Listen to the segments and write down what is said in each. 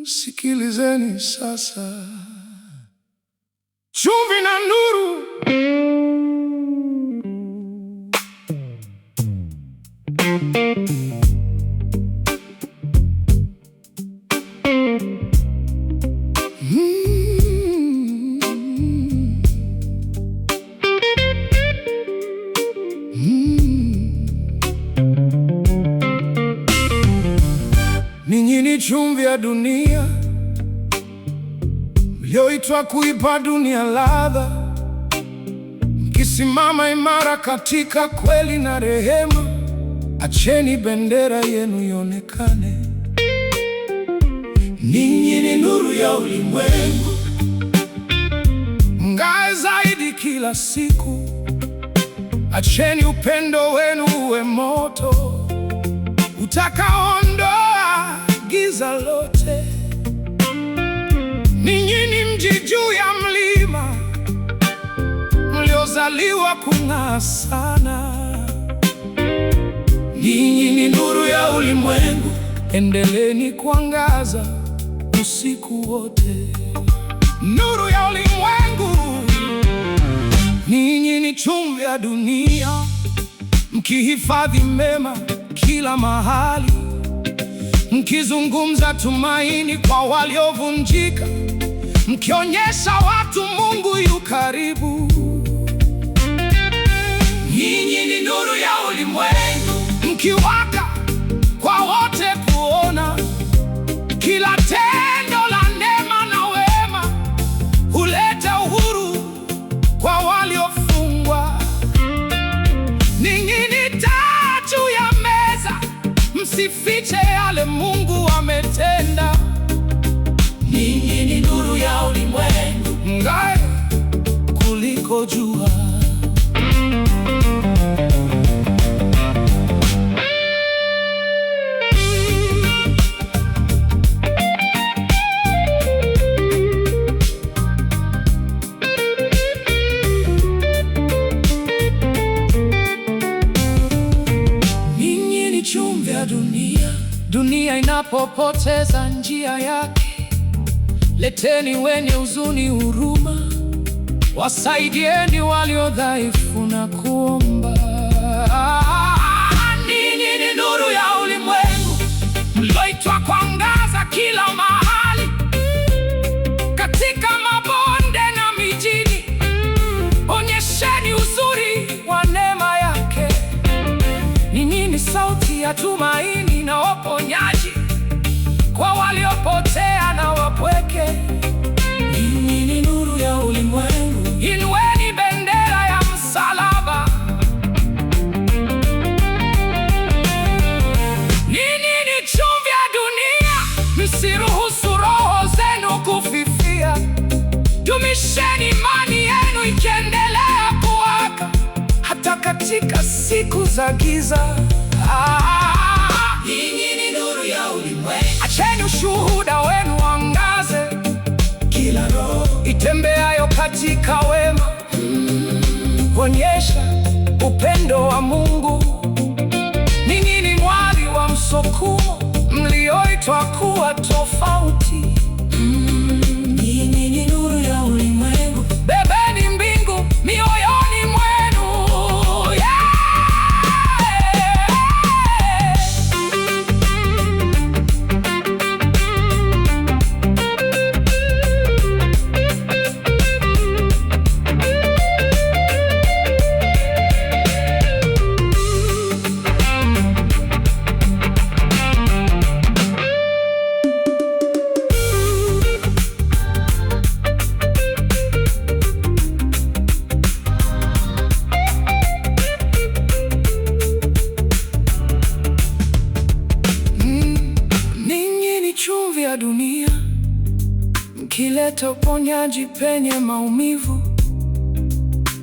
Sikilizeni sasa, Chumvi na Nuru. Ninyi ni chumvi ya dunia, mlioitwa kuipa dunia ladha, mkisimama imara katika kweli na rehema. Acheni bendera yenu ionekane. Ninyi ni nuru ya ulimwengu, mng'ae zaidi kila siku. Acheni upendo wenu uwe moto utakaoondoa giza lote. Ninyi ni mji juu ya mlima, mliozaliwa kung'aa sana. Ninyi ni nuru ya ulimwengu, endeleeni kuangaza usiku wote. Nuru ya ulimwengu, ninyi ni chumvi ya dunia, mkihifadhi mema kila mahali, mkizungumza tumaini kwa waliovunjika, mkionyesha watu Mungu yu karibu. Ninyi ni nuru ya ulimwengu, mkiwaka kwa wote kuona. Kila tendo la neema na wema huleta uhuru kwa waliofungwa. Ninyi ni taa juu ya meza, msifiche yale Mungu ametenda. Ninyi ni nuru ya ulimwengu, mng'ae kuliko jua. Ninyi ni chumvi ya dunia. Dunia inapopoteza njia yake, leteni wenye huzuni huruma, wasaidieni walio dhaifu na kuomba. Ninyi ni nuru ya ulimwengu, mlioitwa kuangaza kila mahali, katika mabonde na mijini. Onyesheni uzuri wa neema yake. Ninyi ni sauti ya tumaini na uponyaji kwa waliopotea na wapweke. Ninyi ni nuru ya ulimwengu, inueni bendera ya msalaba. Ninyi ni chumvi ya dunia, msiruhusu roho zenu kufifia. Dumisheni imani yenu ikiendelea kuwaka, hata katika siku za giza. Ninyi ni nuru ya ulimwengu, acheni ushuhuda wenu uangaze. Kila roho itembeayo katika wema, onyesha upendo wa Mungu. Ninyi ni mwali wa msukumo, mlioitwa kuwa tofauti. Ninyi ni nuru ya ulimwengu, bebeni mbingu mioyoni mwenu. Chumvi ya dunia, mkileta uponyaji penye maumivu,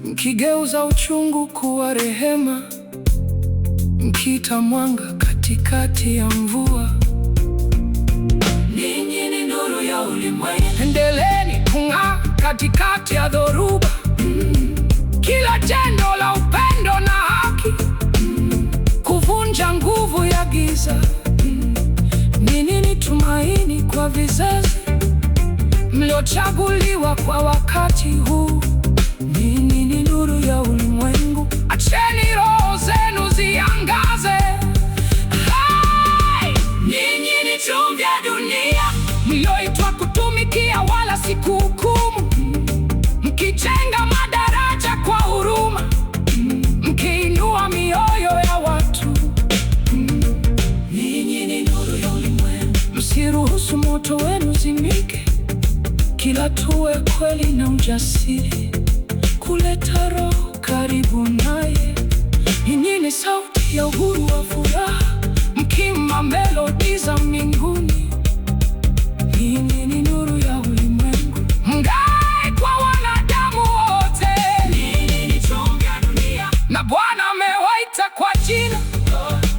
mkigeuza uchungu kuwa rehema, mkiita mwanga katikati ya mvua. Ninyi ni nuru ya ulimwengu, endeleeni kung'aa katikati ya dhoruba. tumaini kwa vizazi, mliochaguliwa kwa wakati huu. Ninyi ni nuru ya ulimwengu, acheni roho zenu ziangaze. Ninyi ni chumvi ya dunia, mlioitwa kutumikia wala si kuhukumu, mkijenga madaraja kwa huruma, mkiinua mioyo ya watu. Ninyi ni nuru ya ulimwengu, msiruhusu moto wenu zimike, kila tuwe kweli na ujasiri kuleta roho karibu naye. Ninyi ni sauti ya uhuru wa furaha, mkimba melodi za mbinguni. Ninyi ni nuru ya ulimwengu, mng'ae kwa wanadamu wote. Ninyi ni chumvi ya dunia, na Bwana amewaita kwa jina,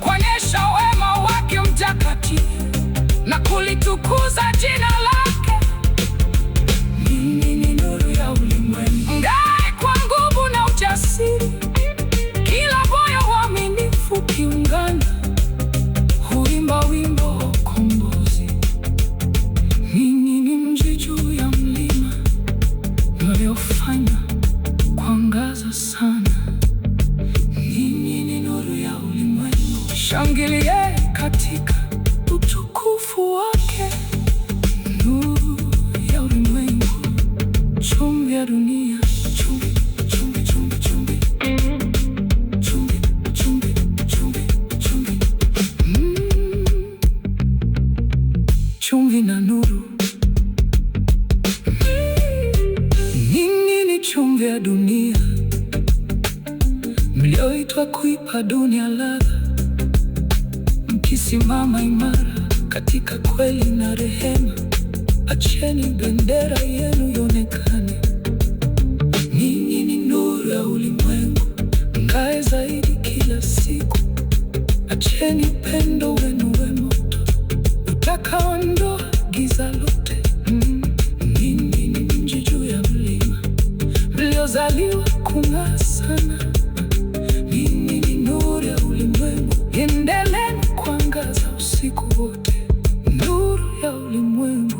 kuonyesha wema wake mtakatifu na kulitukuza jina lake. Ninyi ni nuru ya ulimwengu, mng'ae kwa nguvu na ujasiri, kila moyo waaminifu ukiungana huimba wimbo wa ukombozi. Ninyi ni mji juu ya mlima, mliofanya kuangaza sana. Ninyi ni nuru ya ulimwengu, shangilie katika utukufu wake. Nuru ya ulimwengu, chumvi ya dunia, chumvi, chumvi, chumvi, chumvi, chumvi, chumvi, chumvi, chumvi, chumvi na nuru. Ninyi ni chumvi ya dunia, mlioitwa kuipa dunia ladha, mkisimama imara katika kweli na rehema. Acheni bendera yenu ionekane. Ninyi ni nuru ya ulimwengu, mng'ae zaidi kila siku. Acheni pendo wenu uwe moto utakaoondoa giza lote. Ninyi ni mji juu ya mlima, mliozaliwa kung'aa sana. Ninyi ni nuru ya ulimwengu, endeleeni kuangaza usiku wote. Nuru ya ulimwengu.